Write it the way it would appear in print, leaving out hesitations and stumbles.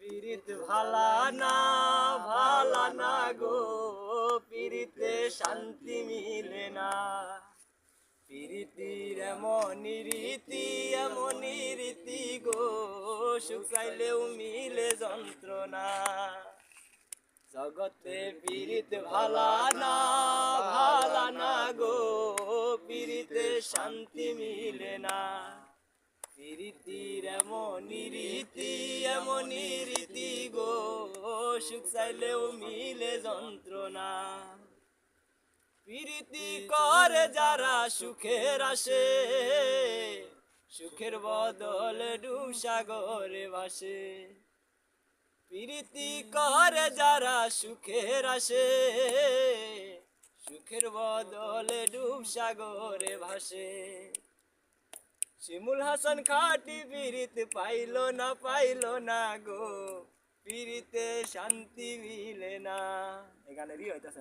পীড়িত ভালা না ভালা না গো, পীড়িতে শান্তি মিলে না। পীড়িতির এমনই রীতি গো, সুখ চাইলেও মিলে যন্ত্রণা। জগতে পীড়িত ভালা না গো, পীড়িতে শান্তি মিলে না। পীড়িতির এমনই রীতি গো, সুখ চাইলেও মিলে যন্ত্রণা। পীড়িতি করে যারা সুখের আসে, সুখের বদলে ডুব সাগরে ভাসে। পীড়িতি করে যারা সুখের আসে, সুখের বদলে ডুব সাগরে ভাসে। শিমুল হাসান খাটি পীড়িত পাইল না গো, পীড়িতে শান্তি মিলে না। এখানে হইতাছে।